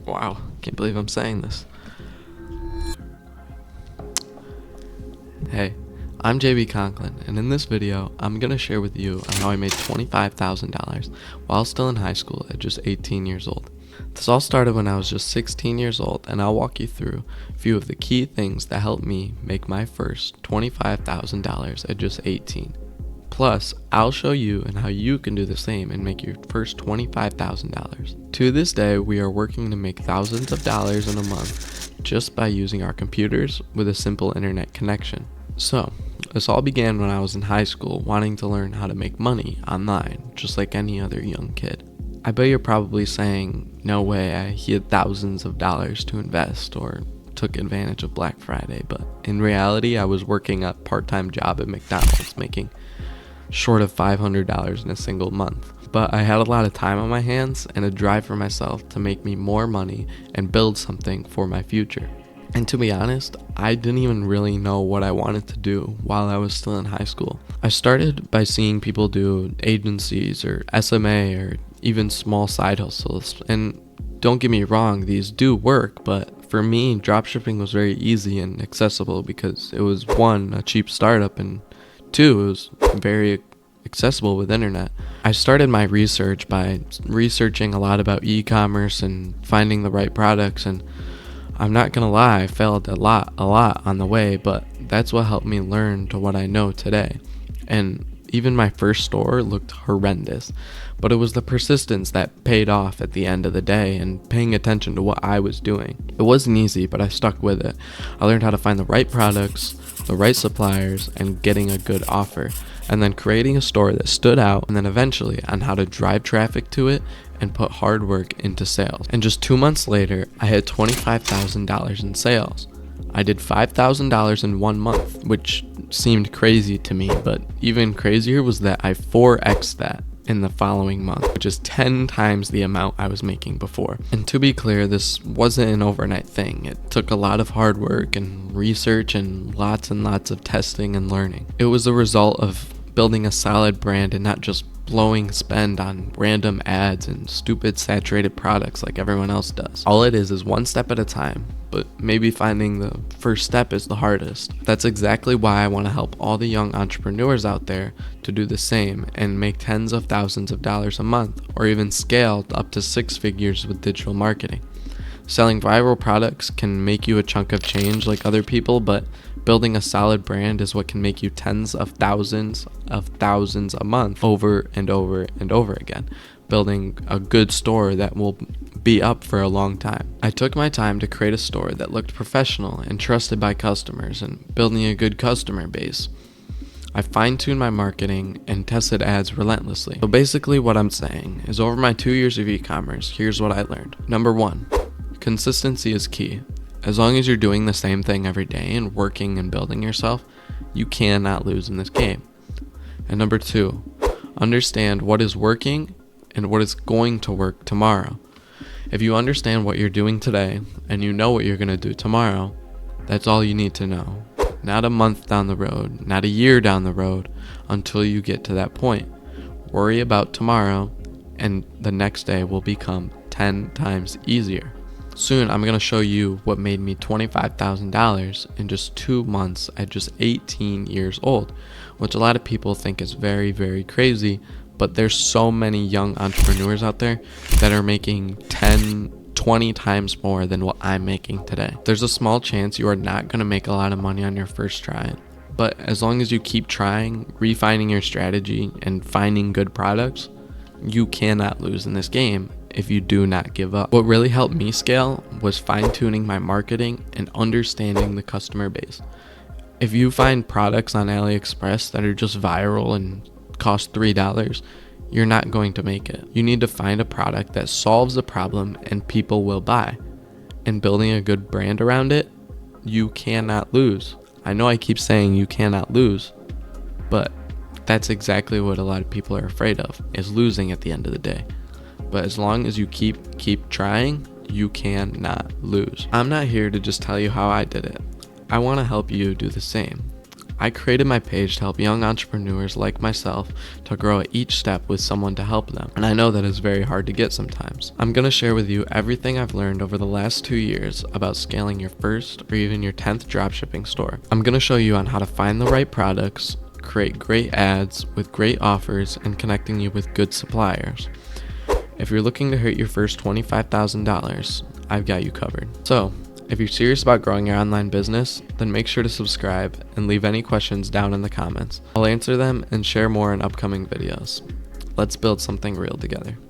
Wow, can't believe I'm saying this. Hey, I'm thejbconklin, and in this video, I'm going to share with you on how I made $25,000 while still in high school at just 18 years old. This all started when I was just 16 years old, and I'll walk you through a few of the key things that helped me make my first $25,000 at just 18. Plus, I'll show you and how you can do the same and make your first $25,000. To this day, we are working to make thousands of dollars in a month just by using our computers with a simple internet connection. So, this all began when I was in high school wanting to learn how to make money online, just like any other young kid. I bet you're probably saying, no way, he had thousands of dollars to invest or took advantage of Black Friday, but in reality, I was working a part-time job at McDonald's making short of $500 in a single month. But I had a lot of time on my hands and a drive for myself to make me more money and build something for my future. And to be honest, I didn't even really know what I wanted to do while I was still in high school. I started by seeing people do agencies or SMA or even small side hustles. And don't get me wrong, these do work, but for me, dropshipping was very easy and accessible because it was one, a cheap startup, and two, it was very accessible with internet. I started my research by researching a lot about e-commerce and finding the right products, and I'm not gonna lie, I failed a lot on the way, but that's what helped me learn to what I know today. And even my first store looked horrendous, but it was the persistence that paid off at the end of the day and paying attention to what I was doing. It wasn't easy, but I stuck with it. I learned how to find the right products, the right suppliers, and getting a good offer, and then creating a store that stood out, and then eventually on how to drive traffic to it and put hard work into sales. And just 2 months later, I had $25,000 in sales. I did $5,000 in 1 month, which seemed crazy to me, but even crazier was that I 4x'd that in the following month, which is 10 times the amount I was making before. And to be clear, this wasn't an overnight thing. It took a lot of hard work and research and lots of testing and learning. It was a result of building a solid brand and not just blowing spend on random ads and stupid saturated products like everyone else does. All it is one step at a time, but maybe finding the first step is the hardest. That's exactly why I want to help all the young entrepreneurs out there to do the same and make tens of thousands of dollars a month, or even scale up to 6 figures with digital marketing. Selling viral products can make you a chunk of change like other people, but building a solid brand is what can make you tens of thousands a month over and over and over again, building a good store that will be up for a long time. I took my time to create a store that looked professional and trusted by customers and building a good customer base. I fine-tuned my marketing and tested ads relentlessly. So basically what I'm saying is over my 2 years of e-commerce, here's what I learned. Number 1, consistency is key. As long as you're doing the same thing every day and working and building yourself, you cannot lose in this game. And number 2, understand what is working and what is going to work tomorrow. If you understand what you're doing today and you know what you're going to do tomorrow, that's all you need to know. Not a month down the road, not a year down the road, until you get to that point. Worry about tomorrow and the next day will become 10 times easier. Soon, I'm going to show you what made me $25,000 in just 2 months at just 18 years old, which a lot of people think is very, very crazy, but there's so many young entrepreneurs out there that are making 10, 20 times more than what I'm making today. There's a small chance you are not going to make a lot of money on your first try, but as long as you keep trying, refining your strategy, and finding good products, you cannot lose in this game if you do not give up. What really helped me scale was fine-tuning my marketing and understanding the customer base. If you find products on AliExpress that are just viral and cost $3, you're not going to make it. You need to find a product that solves a problem and people will buy. And building a good brand around it, you cannot lose. I know I keep saying you cannot lose, but that's exactly what a lot of people are afraid of, is losing at the end of the day. But as long as you keep trying, you cannot lose. I'm not here to just tell you how I did it. I want to help you do the same. I created my page to help young entrepreneurs like myself to grow at each step with someone to help them, and I know that is very hard to get sometimes. I'm going to share with you everything I've learned over the last 2 years about scaling your first or even your 10th dropshipping store. I'm going to show you on how to find the right products, create great ads with great offers, and connecting you with good suppliers. If you're looking to hit your first $25,000, I've got you covered. So, if you're serious about growing your online business, then make sure to subscribe and leave any questions down in the comments. I'll answer them and share more in upcoming videos. Let's build something real together.